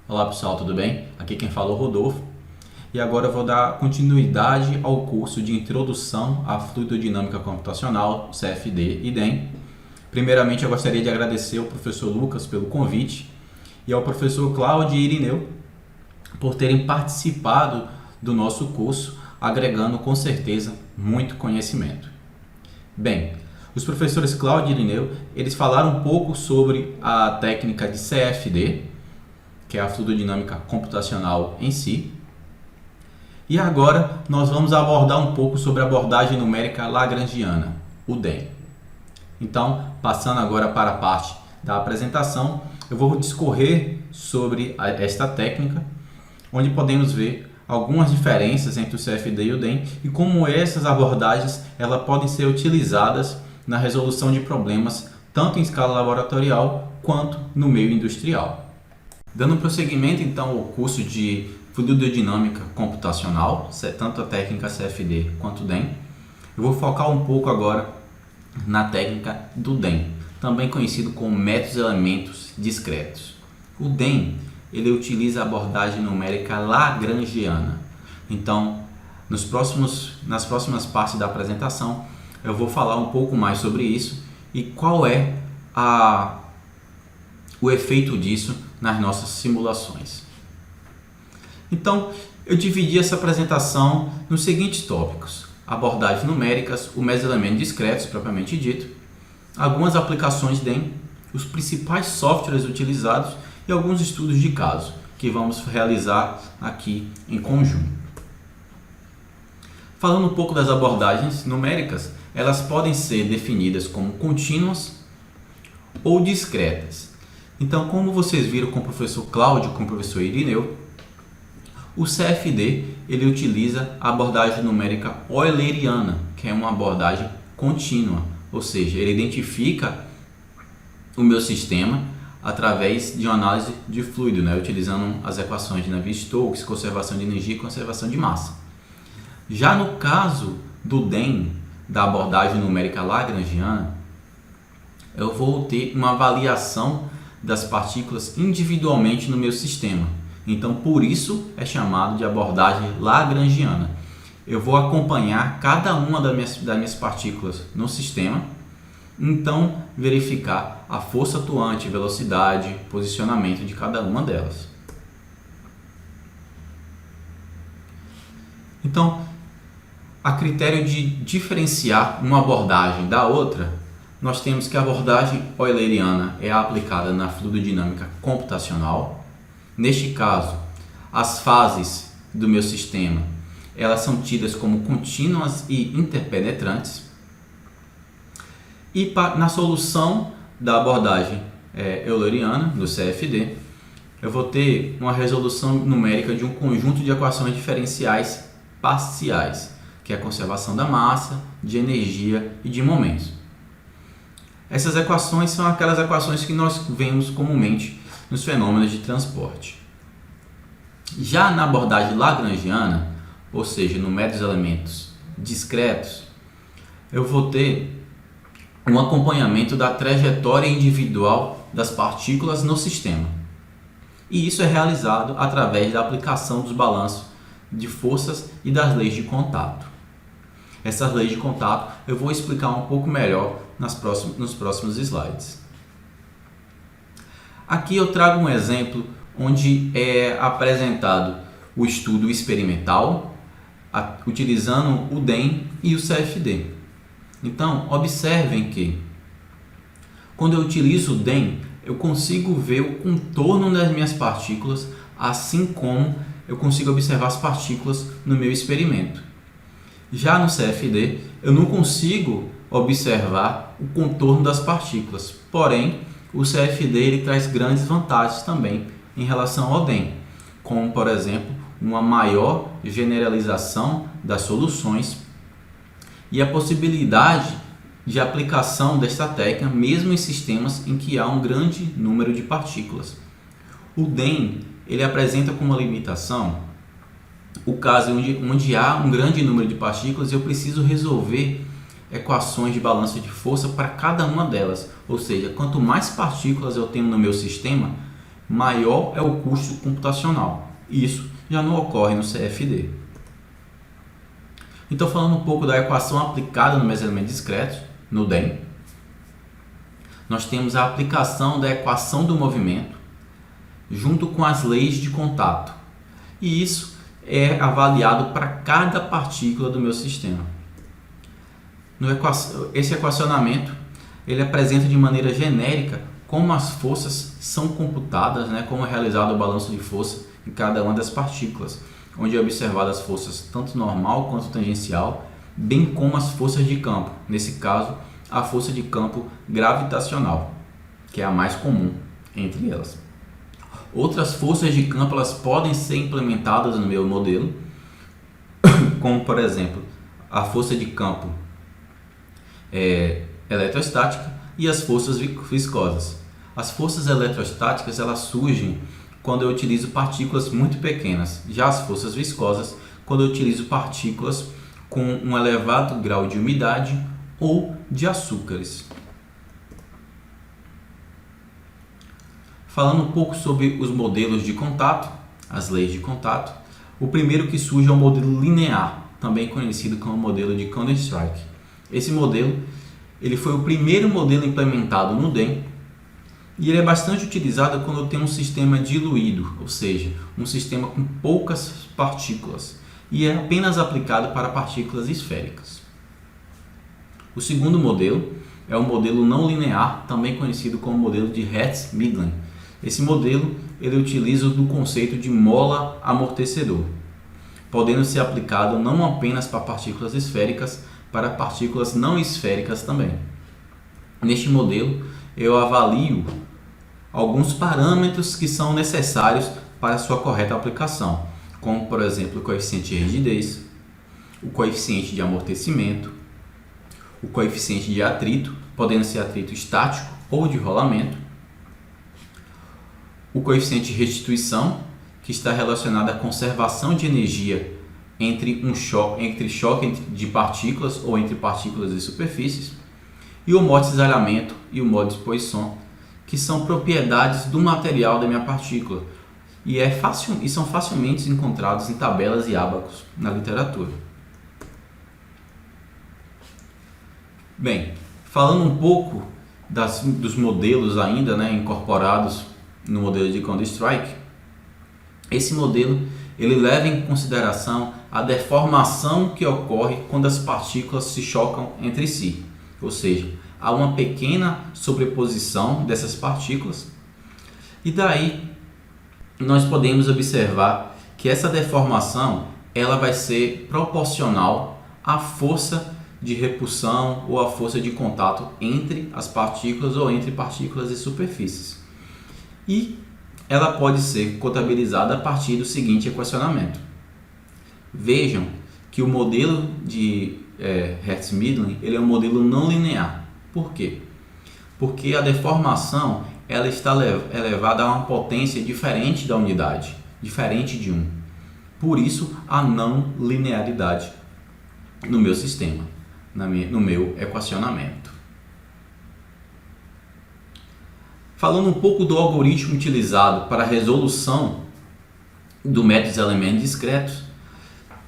Olá pessoal, tudo bem? Aqui quem fala é o Rodolfo e agora eu vou dar continuidade ao curso de Introdução à Fluidodinâmica Computacional, CFD e DEM. Primeiramente eu gostaria de agradecer ao professor Lucas pelo convite e ao professor Cláudio e Irineu por terem participado do nosso curso, agregando com certeza muito conhecimento. Bem, os professores Cláudio e Irineu, eles falaram um pouco sobre a técnica de CFD, que é a fluidodinâmica computacional em si. E agora nós vamos abordar um pouco sobre a abordagem numérica lagrangiana, o DEM. Então, passando agora para a parte da apresentação, eu vou discorrer sobre esta técnica, onde podemos ver algumas diferenças entre o CFD e o DEM e como essas abordagens elas podem ser utilizadas na resolução de problemas tanto em escala laboratorial quanto no meio industrial. Dando prosseguimento então ao curso de fluidodinâmica computacional, tanto a técnica CFD quanto o DEM, eu vou focar um pouco agora na técnica do DEM, também conhecido como métodos elementos discretos. O DEM ele utiliza a abordagem numérica lagrangiana. Então, nas próximas partes da apresentação, eu vou falar um pouco mais sobre isso e qual é o efeito disso nas nossas simulações. Então, eu dividi essa apresentação nos seguintes tópicos: abordagens numéricas, os elementos discretos, propriamente dito, algumas aplicações DEM, os principais softwares utilizados e alguns estudos de caso que vamos realizar aqui em conjunto. Falando um pouco das abordagens numéricas, elas podem ser definidas como contínuas ou discretas. Então, como vocês viram com o professor Cláudio e com o professor Irineu, o CFD ele utiliza a abordagem numérica euleriana, que é uma abordagem contínua, ou seja, ele identifica o meu sistema através de uma análise de fluido, utilizando as equações de Navier-Stokes, conservação de energia e conservação de massa. Já no caso do DEM, da abordagem numérica lagrangiana, eu vou ter uma avaliação das partículas individualmente no meu sistema. Então, por isso é chamado de abordagem lagrangiana. Eu vou acompanhar cada uma das minhas partículas no sistema, então verificar a força atuante, velocidade, posicionamento de cada uma delas. Então, a critério de diferenciar uma abordagem da outra, nós temos que a abordagem euleriana é aplicada na fluidodinâmica computacional. Neste caso, as fases do meu sistema elas são tidas como contínuas e interpenetrantes. E na solução da abordagem euleriana, do CFD, eu vou ter uma resolução numérica de um conjunto de equações diferenciais parciais, que é a conservação da massa, de energia e de momentos. Essas equações são aquelas equações que nós vemos comumente nos fenômenos de transporte. Já na abordagem lagrangiana, ou seja, no método dos elementos discretos, eu vou ter um acompanhamento da trajetória individual das partículas no sistema. E isso é realizado através da aplicação dos balanços de forças e das leis de contato. Essas leis de contato eu vou explicar um pouco melhor nos próximos slides. Aqui eu trago um exemplo onde é apresentado o estudo experimental utilizando o DEM e o CFD. Então, observem que quando eu utilizo o DEM, eu consigo ver o contorno das minhas partículas, assim como eu consigo observar as partículas no meu experimento. Já no CFD, eu não consigo observar o contorno das partículas, porém, o CFD ele traz grandes vantagens também em relação ao DEM, como, por exemplo, uma maior generalização das soluções e a possibilidade de aplicação desta técnica mesmo em sistemas em que há um grande número de partículas. O DEM ele apresenta como uma limitação o caso onde há um grande número de partículas e eu preciso resolver equações de balanço de força para cada uma delas. Ou seja, quanto mais partículas eu tenho no meu sistema, maior é o custo computacional. Isso já não ocorre no CFD. Então, falando um pouco da equação aplicada no mesuramento discreto, no DEM, nós temos a aplicação da equação do movimento junto com as leis de contato. E isso é avaliado para cada partícula do meu sistema. Esse equacionamento ele apresenta de maneira genérica como as forças são computadas, como é realizado o balanço de força em cada uma das partículas, onde é observado as forças tanto normal quanto tangencial, bem como as forças de campo, nesse caso a força de campo gravitacional, que é a mais comum entre elas. Outras forças de campo elas podem ser implementadas no meu modelo, como por exemplo a força de campo eletrostática e as forças viscosas. As forças eletrostáticas elas surgem quando eu utilizo partículas muito pequenas, já as forças viscosas quando eu utilizo partículas com um elevado grau de umidade ou de açúcares. Falando um pouco sobre os modelos de contato, as leis de contato, o primeiro que surge é o modelo linear, também conhecido como modelo de Counter-Strike. Esse modelo ele foi o primeiro modelo implementado no DEM e ele é bastante utilizado quando eu tenho um sistema diluído, ou seja, um sistema com poucas partículas, e é apenas aplicado para partículas esféricas. O segundo modelo é o modelo não linear, também conhecido como modelo de Hertz-Midlin. Esse modelo ele utiliza o conceito de mola amortecedor, podendo ser aplicado não apenas para partículas esféricas, para partículas não esféricas também. Neste modelo, eu avalio alguns parâmetros que são necessários para sua correta aplicação, como por exemplo o coeficiente de rigidez, o coeficiente de amortecimento, o coeficiente de atrito, podendo ser atrito estático ou de rolamento, o coeficiente de restituição, que está relacionado à conservação de energia entre choque de partículas ou entre partículas e superfícies, e o modo de cisalhamento e o modo de Poisson, que são propriedades do material da minha partícula e são facilmente encontrados em tabelas e ábacos na literatura. Bem, falando um pouco dos modelos ainda incorporados no modelo de Counter-Strike, esse modelo ele leva em consideração a deformação que ocorre quando as partículas se chocam entre si, ou seja, há uma pequena sobreposição dessas partículas e daí nós podemos observar que essa deformação ela vai ser proporcional à força de repulsão ou à força de contato entre as partículas ou entre partículas e superfícies. E ela pode ser contabilizada a partir do seguinte equacionamento. Vejam que o modelo de Hertz-Midlin ele é um modelo não linear. Por quê? Porque a deformação ela está elevada a uma potência diferente da unidade, diferente de 1. Por isso, a não linearidade no meu sistema, no meu equacionamento. Falando um pouco do algoritmo utilizado para a resolução do método de elementos discretos,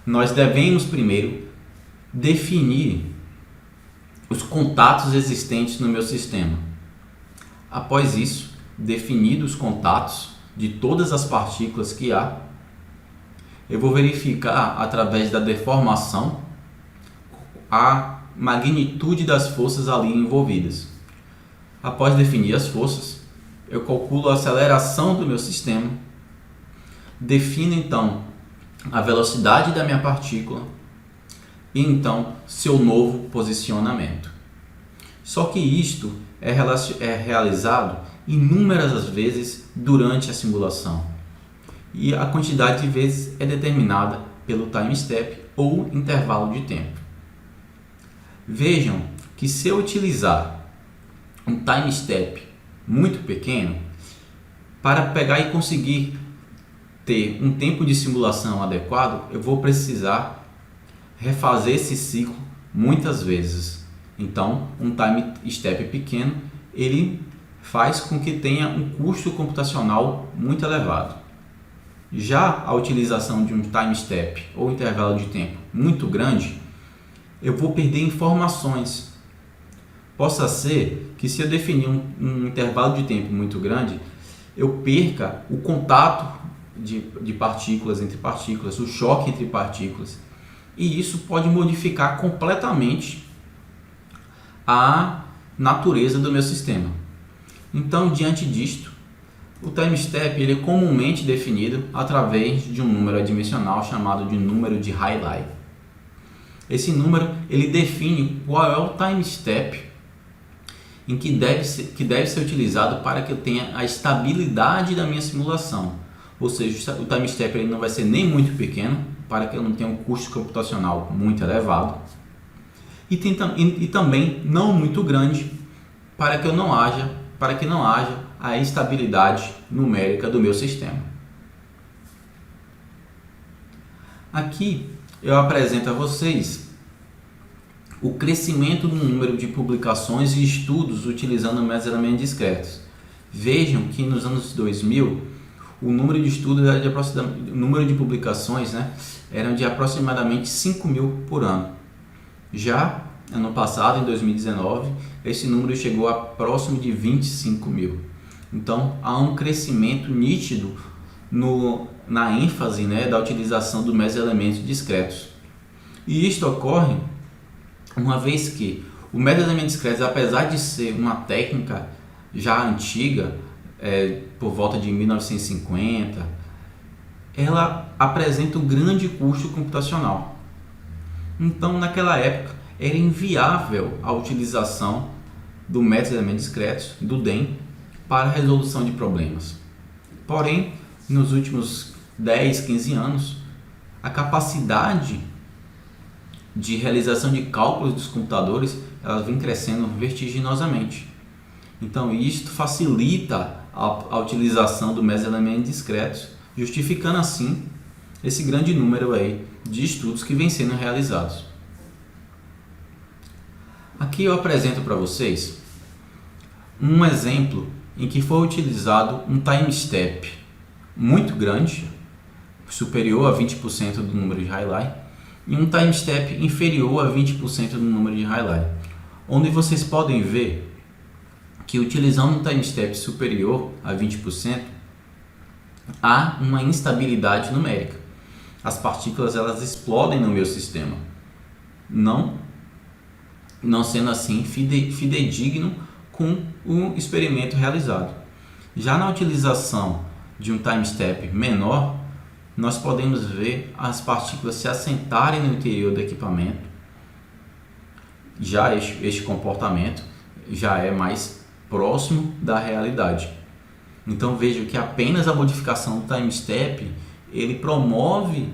nós devemos primeiro definir os contatos existentes no meu sistema. Após isso, definidos os contatos de todas as partículas que há, eu vou verificar através da deformação a magnitude das forças ali envolvidas. Após definir as forças, eu calculo a aceleração do meu sistema, defino então a velocidade da minha partícula e então seu novo posicionamento. Só que isto é realizado inúmeras vezes durante a simulação e a quantidade de vezes é determinada pelo time step ou intervalo de tempo. Vejam que se eu utilizar um time step muito pequeno, para pegar e conseguir ter um tempo de simulação adequado, eu vou precisar refazer esse ciclo muitas vezes. Então, um time step pequeno, ele faz com que tenha um custo computacional muito elevado. Já a utilização de um time step ou intervalo de tempo muito grande, eu vou perder informações. Possa ser que, se eu definir um intervalo de tempo muito grande, eu perca o contato de partículas entre partículas, o choque entre partículas, e isso pode modificar completamente a natureza do meu sistema. Então, diante disto, o time step ele é comumente definido através de um número adimensional chamado de número de Rayleigh. Esse número ele define qual é o time step em que deve ser utilizado para que eu tenha a estabilidade da minha simulação. Ou seja, o time step ele não vai ser nem muito pequeno, para que eu não tenha um custo computacional muito elevado, e também não muito grande, para que não haja a estabilidade numérica do meu sistema. Aqui eu apresento a vocês o crescimento do número de publicações e estudos utilizando mesuramento discretos. Vejam que nos anos 2000 o número de estudos era o número de publicações, eram de aproximadamente 5.000 por ano. Já ano passado, em 2019, esse número chegou a próximo de 25.000. Então há um crescimento nítido na ênfase da utilização do mesoelementos discretos. E isto ocorre uma vez que o mesoelemento discreto, apesar de ser uma técnica já antiga, por volta de 1950, ela apresenta um grande custo computacional. Então, naquela época, era inviável a utilização do método de elementos discretos, do DEM, para a resolução de problemas. Porém, nos últimos 10, 15 anos, a capacidade de realização de cálculos dos computadores ela vem crescendo vertiginosamente. Então, isto facilita a utilização do mesoelementos discretos, justificando assim esse grande número aí de estudos que vem sendo realizados. Aqui eu apresento para vocês um exemplo em que foi utilizado um time step muito grande, superior a 20% do número de Rayleigh, e um time step inferior a 20% do número de Rayleigh, onde vocês podem ver que, utilizando um time step superior a 20%, há uma instabilidade numérica. As partículas elas explodem no meu sistema, não sendo assim fidedigno com o experimento realizado. Já na utilização de um time step menor, nós podemos ver as partículas se assentarem no interior do equipamento. Já este comportamento já é mais próximo da realidade. Então vejo que apenas a modificação do time step ele promove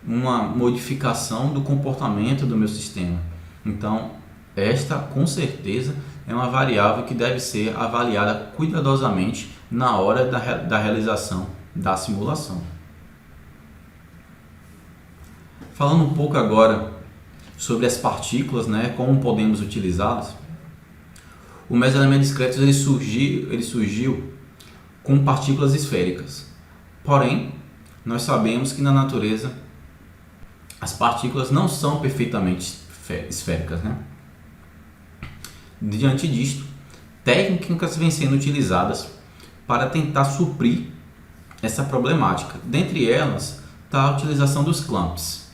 uma modificação do comportamento do meu sistema. Então esta com certeza é uma variável que deve ser avaliada cuidadosamente na hora da realização da simulação. Falando um pouco agora sobre as partículas, como podemos utilizá-las. O mesoelemento discreto ele surgiu com partículas esféricas. Porém, nós sabemos que na natureza as partículas não são perfeitamente esféricas. Diante disto, técnicas vêm sendo utilizadas para tentar suprir essa problemática. Dentre elas está a utilização dos clamps.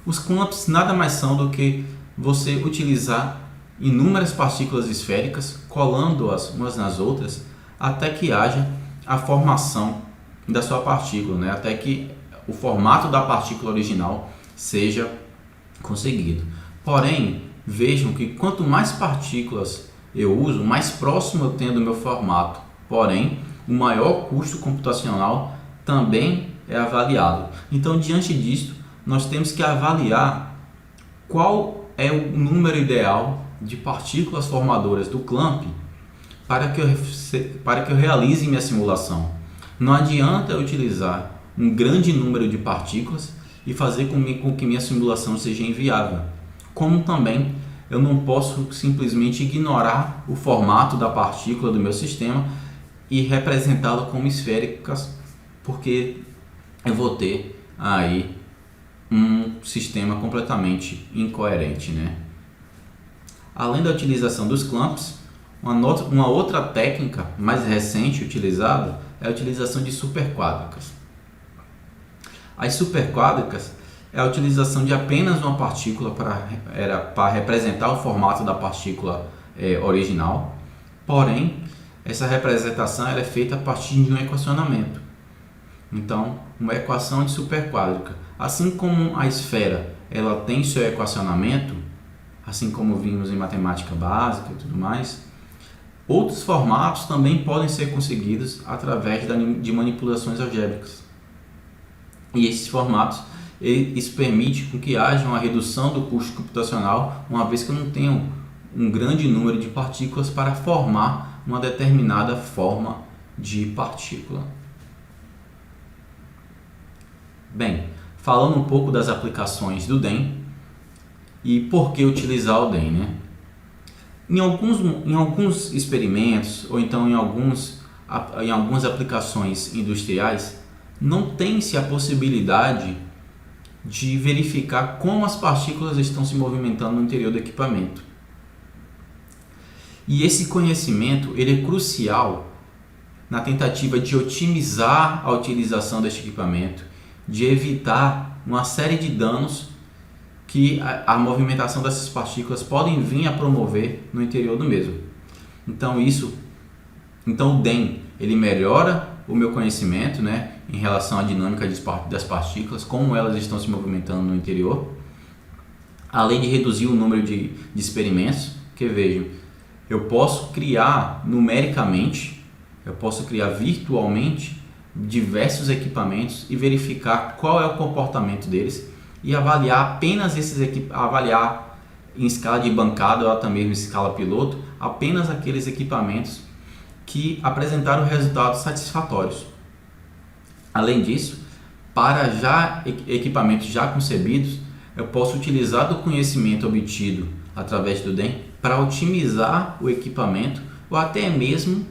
Os clamps nada mais são do que você utilizar inúmeras partículas esféricas, colando-as umas nas outras, até que haja a formação da sua partícula, até que o formato da partícula original seja conseguido. Porém, vejam que quanto mais partículas eu uso, mais próximo eu tenho do meu formato. Porém, o maior custo computacional também é avaliado. Então, diante disto, nós temos que avaliar qual é o número ideal de partículas formadoras do clamp para que eu realize minha simulação. Não adianta eu utilizar um grande número de partículas e fazer com que minha simulação seja inviável. Como também eu não posso simplesmente ignorar o formato da partícula do meu sistema e representá-la como esféricas, porque eu vou ter aí um sistema completamente incoerente, né? Além da utilização dos clamps, uma outra técnica mais recente utilizada é a utilização de superquádricas. As superquádricas é a utilização de apenas uma partícula para representar o formato da partícula original, porém, essa representação ela é feita a partir de um equacionamento. Então, uma equação de superquádrica. Assim como a esfera ela tem seu equacionamento, assim como vimos em matemática básica e tudo mais, outros formatos também podem ser conseguidos através de manipulações algébricas. E esses formatos, isso permite com que haja uma redução do custo computacional, uma vez que eu não tenho um grande número de partículas para formar uma determinada forma de partícula. Bem, falando um pouco das aplicações do DEM e por que utilizar o DEM, né? Em alguns experimentos ou então em algumas aplicações industriais, não tem-se a possibilidade de verificar como as partículas estão se movimentando no interior do equipamento. E esse conhecimento ele é crucial na tentativa de otimizar a utilização deste equipamento, de evitar uma série de danos que a movimentação dessas partículas podem vir a promover no interior do mesmo. Então o DEM ele melhora o meu conhecimento, né, em relação à dinâmica das partículas, como elas estão se movimentando no interior, além de reduzir o número de experimentos, que vejam, eu posso criar numericamente, eu posso criar virtualmente diversos equipamentos e verificar qual é o comportamento deles e avaliar apenas avaliar em escala de bancada ou até mesmo em escala piloto, apenas aqueles equipamentos que apresentaram resultados satisfatórios. Além disso, para equipamentos já concebidos, eu posso utilizar do conhecimento obtido através do DEM para otimizar o equipamento ou até mesmo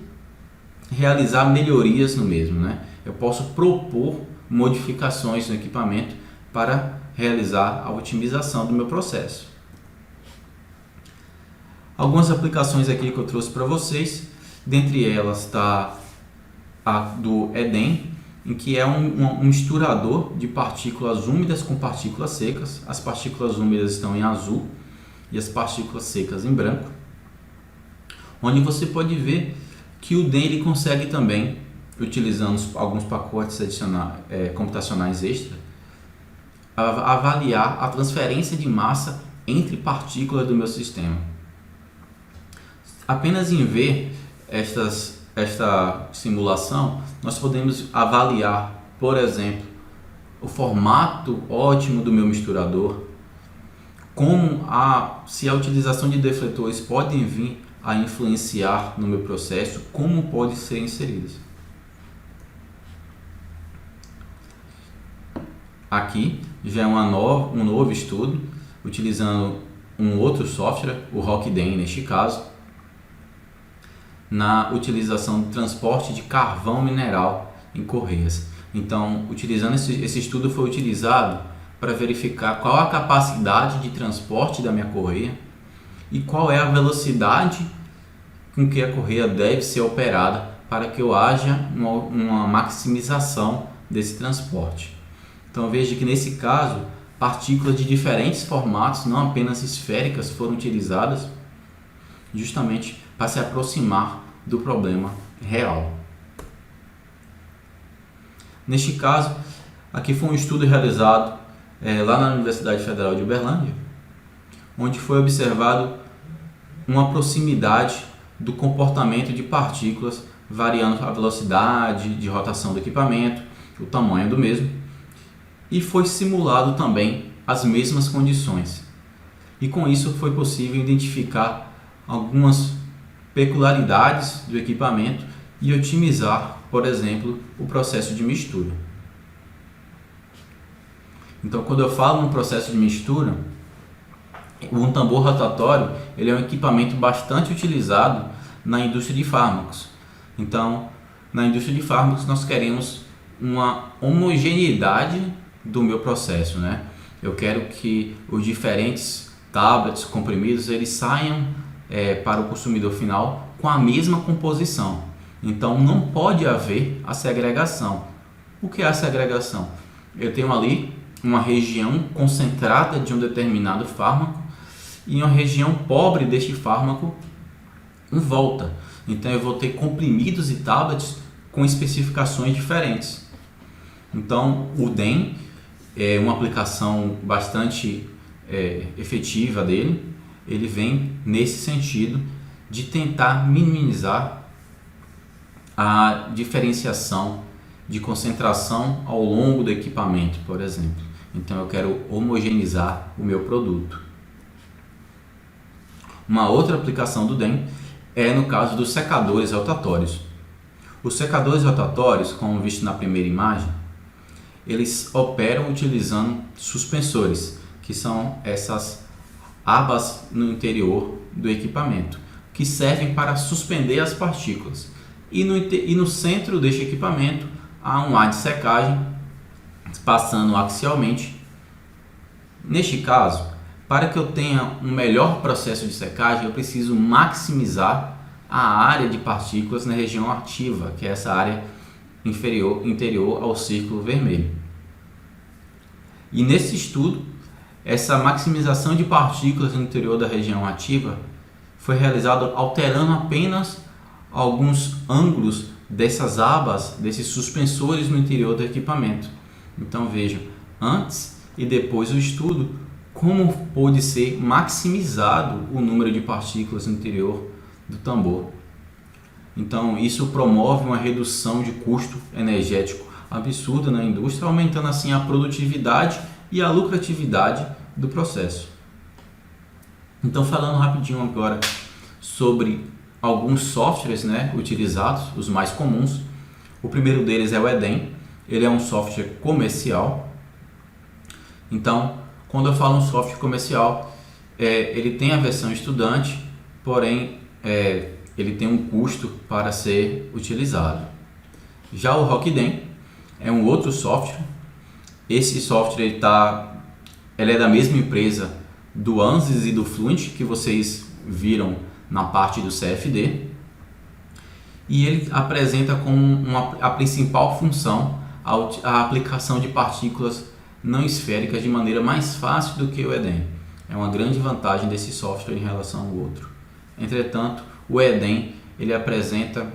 realizar melhorias no mesmo, né? Eu posso propor modificações no equipamento para realizar a otimização do meu processo. Algumas aplicações aqui que eu trouxe para vocês, dentre elas está a do EDEM, em que é um misturador de partículas úmidas com partículas secas. As partículas úmidas estão em azul e as partículas secas em branco, onde você pode ver que o DEM ele consegue também, utilizando alguns pacotes computacionais extra, avaliar a transferência de massa entre partículas do meu sistema. Apenas em ver esta simulação, nós podemos avaliar, por exemplo, o formato ótimo do meu misturador, se a utilização de defletores podem vir a influenciar no meu processo, como pode ser inseridos. Aqui já é um novo estudo, utilizando um outro software, o RockDEM neste caso, na utilização do transporte de carvão mineral em correias. Então, utilizando esse estudo foi utilizado para verificar qual a capacidade de transporte da minha correia e qual é a velocidade com que a correia deve ser operada para que haja uma maximização desse transporte. Então veja que nesse caso, partículas de diferentes formatos, não apenas esféricas, foram utilizadas justamente para se aproximar do problema real. Neste caso, aqui foi um estudo realizado lá na Universidade Federal de Uberlândia, onde foi observado uma proximidade do comportamento de partículas variando a velocidade de rotação do equipamento, o tamanho do mesmo, e foi simulado também as mesmas condições. E com isso foi possível identificar algumas peculiaridades do equipamento e otimizar, por exemplo, o processo de mistura. Então, quando eu falo no processo de mistura, Um tambor rotatório, ele é um equipamento bastante utilizado na indústria de fármacos. Então, na indústria de fármacos nós queremos uma homogeneidade do meu processo, né? Eu quero que os diferentes tablets, comprimidos, eles saiam para o consumidor final com a mesma composição. Então não pode haver a segregação. O que é a segregação? Eu tenho ali uma região concentrada de um determinado fármaco e uma região pobre deste fármaco em volta. Então eu vou ter comprimidos e tablets com especificações diferentes. Então o DEM é uma aplicação bastante efetiva dele. Ele vem nesse sentido de tentar minimizar a diferenciação de concentração ao longo do equipamento, por exemplo. Então eu quero homogeneizar o meu produto. Uma outra aplicação do DEM é no caso dos secadores rotatórios. Os secadores rotatórios, como visto na primeira imagem, eles operam utilizando suspensores, que são essas abas no interior do equipamento, que servem para suspender as partículas. E no centro deste equipamento há um ar de secagem passando axialmente. Neste caso, para que eu tenha um melhor processo de secagem, eu preciso maximizar a área de partículas na região ativa, que é essa área interior ao círculo vermelho. E nesse estudo, essa maximização de partículas no interior da região ativa foi realizada alterando apenas alguns ângulos dessas abas, desses suspensores no interior do equipamento. Então vejam, antes e depois do estudo, como pôde ser maximizado o número de partículas no interior do tambor. Então isso promove uma redução de custo energético absurda na indústria, aumentando assim a produtividade e a lucratividade do processo. Então, falando rapidinho agora sobre alguns softwares, né, utilizados, os mais comuns. O primeiro deles é o EDEM. Ele é um software comercial. Então, quando eu falo um software comercial, ele tem a versão estudante, porém ele tem um custo para ser utilizado. Já o Rockdem é um outro software. Esse software ele é da mesma empresa do ANSYS e do Fluent, que vocês viram na parte do CFD, e ele apresenta como a principal função a aplicação de partículas não esféricas de maneira mais fácil do que o EDEM. É uma grande vantagem desse software em relação ao outro. Entretanto, o EDEM ele apresenta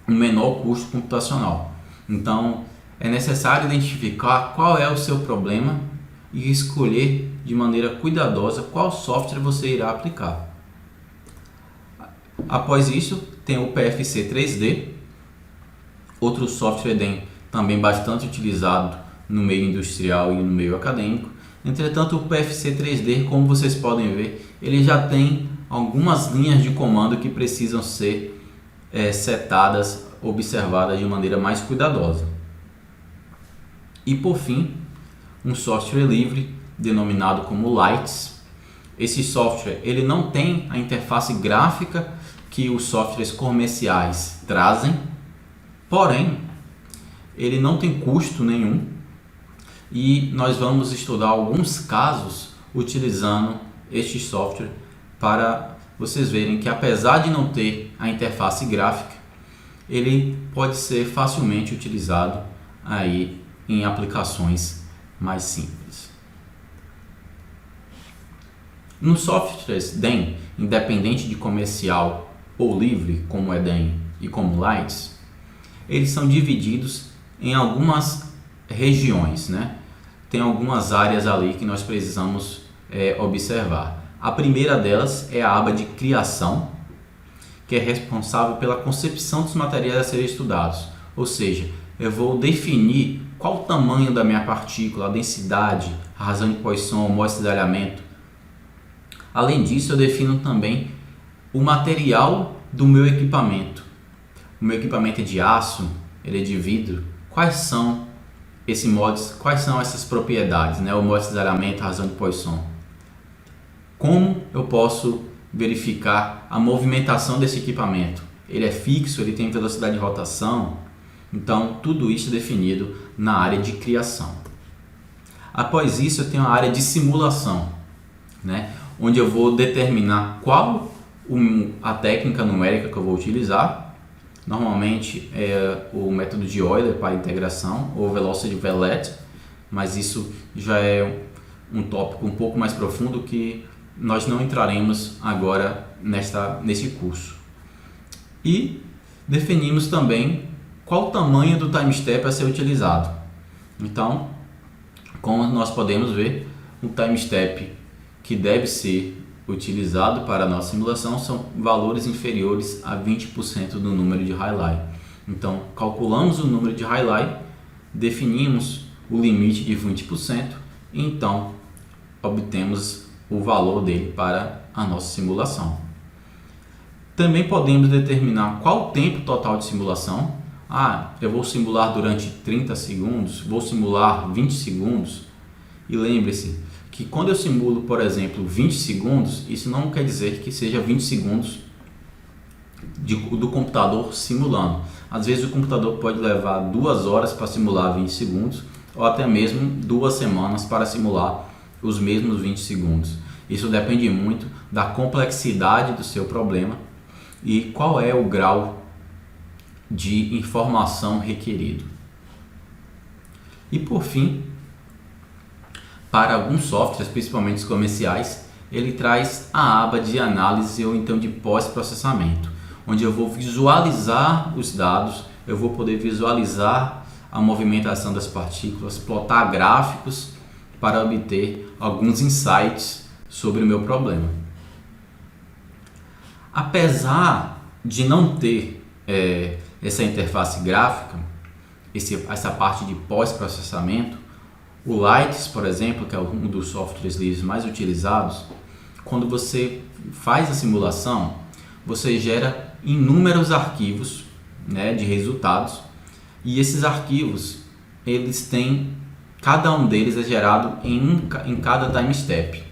um menor custo computacional. Então, é necessário identificar qual é o seu problema e escolher de maneira cuidadosa qual software você irá aplicar. Após isso, tem o PFC 3D, outro software EDEM também bastante utilizado no meio industrial e no meio acadêmico. Entretanto, o PFC 3D, como vocês podem ver, ele já tem algumas linhas de comando que precisam ser setadas, observadas de maneira mais cuidadosa. E por fim, um software livre denominado como Lights. Esse software ele não tem a interface gráfica que os softwares comerciais trazem, porém ele não tem custo nenhum, e nós vamos estudar alguns casos utilizando este software para vocês verem que, apesar de não ter a interface gráfica, ele pode ser facilmente utilizado aí em aplicações mais simples. Nos softwares DEM, independente de comercial ou livre, como o EDEM e como Lights, eles são divididos em algumas regiões, né? Tem algumas áreas ali que nós precisamos observar. A primeira delas é a aba de criação, que é responsável pela concepção dos materiais a serem estudados. Ou seja, eu vou definir qual o tamanho da minha partícula, a densidade, a razão de Poisson, o modo de cisalhamento. Além disso, eu defino também o material do meu equipamento. O meu equipamento é de aço, ele é de vidro. Quais são esses modos, quais são essas propriedades, né? O modo de cisalhamento, a razão de Poisson. Como eu posso verificar a movimentação desse equipamento? Ele é fixo, ele tem velocidade de rotação? Então, tudo isso é definido na área de criação. Após isso, eu tenho a área de simulação, né? Onde eu vou determinar qual a técnica numérica que eu vou utilizar. Normalmente é o método de Euler para integração ou Velocity Velet, mas isso já é um tópico um pouco mais profundo que nós não entraremos agora nesse curso. E definimos também qual o tamanho do time step a ser utilizado. Então, como nós podemos ver, o time step que deve ser utilizado para a nossa simulação são valores inferiores a 20% do número de highlight. Então, calculamos o número de highlight, definimos o limite de 20% e então obtemos o valor dele para a nossa simulação. Também podemos determinar qual o tempo total de simulação. Eu vou simular durante 30 segundos, vou simular 20 segundos. E lembre-se que quando eu simulo, por exemplo, 20 segundos, isso não quer dizer que seja 20 segundos do computador simulando. Às vezes o computador pode levar 2 horas para simular 20 segundos ou até mesmo 2 semanas para simular os mesmos 20 segundos. Isso depende muito da complexidade do seu problema e qual é o grau de informação requerido. E por fim, para alguns softwares, principalmente os comerciais, ele traz a aba de análise ou então de pós-processamento, onde eu vou visualizar os dados, eu vou poder visualizar a movimentação das partículas, plotar gráficos para obter alguns insights sobre o meu problema. Apesar de não ter essa interface gráfica, essa parte de pós-processamento, o Lights, por exemplo, que é um dos softwares livres mais utilizados, quando você faz a simulação, você gera inúmeros arquivos, né, de resultados, e esses arquivos, cada um deles é gerado em cada time step.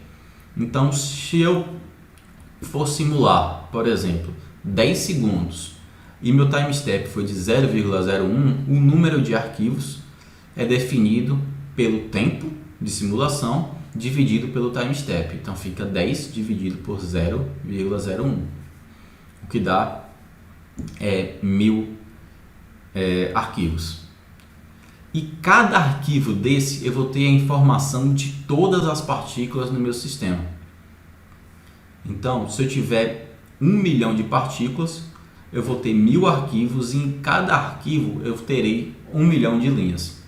Então, se eu for simular, por exemplo, 10 segundos e meu time step foi de 0,01, o número de arquivos é definido pelo tempo de simulação dividido pelo time step. Então fica 10 dividido por 0,01, o que dá 1000 arquivos. E cada arquivo desse eu vou ter a informação de todas as partículas no meu sistema. Então, se eu tiver 1 milhão de partículas, eu vou ter 1000 arquivos e em cada arquivo eu terei 1 milhão de linhas.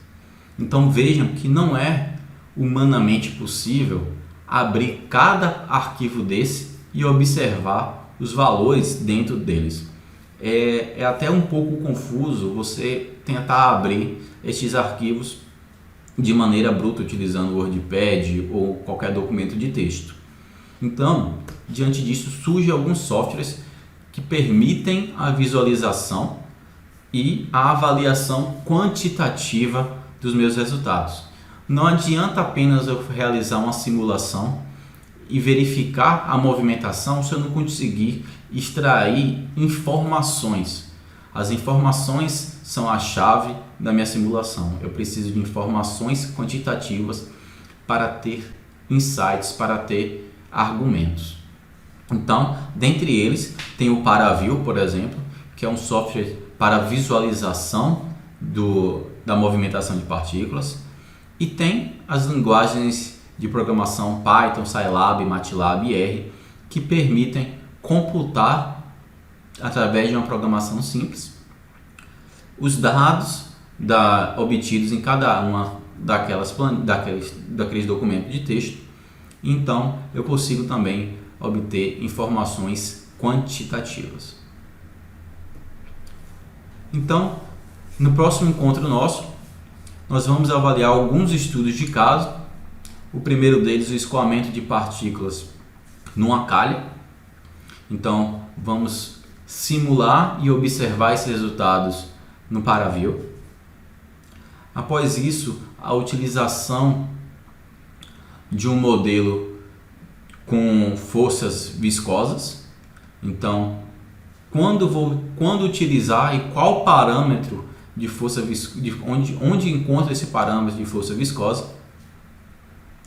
Então vejam que não é humanamente possível abrir cada arquivo desse e observar os valores dentro deles. É até um pouco confuso você tentar abrir estes arquivos de maneira bruta utilizando o WordPad ou qualquer documento de texto. Então, diante disso, surgem alguns softwares que permitem a visualização e a avaliação quantitativa dos meus resultados. Não adianta apenas eu realizar uma simulação e verificar a movimentação se eu não conseguir extrair informações. As informações são a chave da minha simulação. Eu preciso de informações quantitativas para ter insights, para ter argumentos. Então, dentre eles, tem o Paraview, por exemplo, que é um software para visualização da movimentação de partículas, e tem as linguagens de programação Python, Scilab, MATLAB e R, que permitem computar, através de uma programação simples, os dados obtidos em cada uma daqueles documentos de texto. Então, eu consigo também obter informações quantitativas. Então, no próximo encontro nosso, nós vamos avaliar alguns estudos de caso. O primeiro deles, o escoamento de partículas numa calha. Então, vamos simular e observar esses resultados no Paraview. Após isso, a utilização de um modelo com forças viscosas. Então, quando utilizar e qual parâmetro de força onde encontra esse parâmetro de força viscosa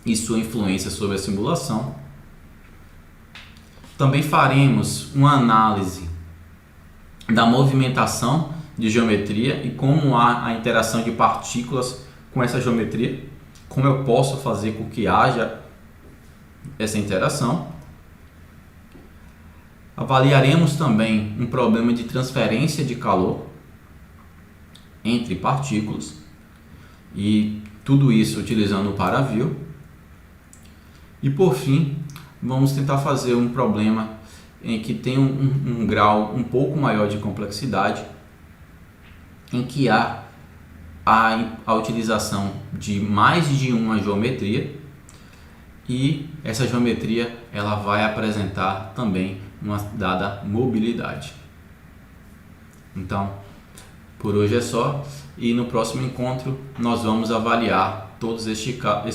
e sua influência sobre a simulação. Também faremos uma análise da movimentação de geometria e como há a interação de partículas com essa geometria, como eu posso fazer com que haja essa interação. Avaliaremos também um problema de transferência de calor entre partículas e tudo isso utilizando o paravio. E por fim, vamos tentar fazer um problema em que tem um grau um pouco maior de complexidade, em que há a utilização de mais de uma geometria e essa geometria ela vai apresentar também uma dada mobilidade. Então, por hoje é só e no próximo encontro nós vamos avaliar todos esses casos.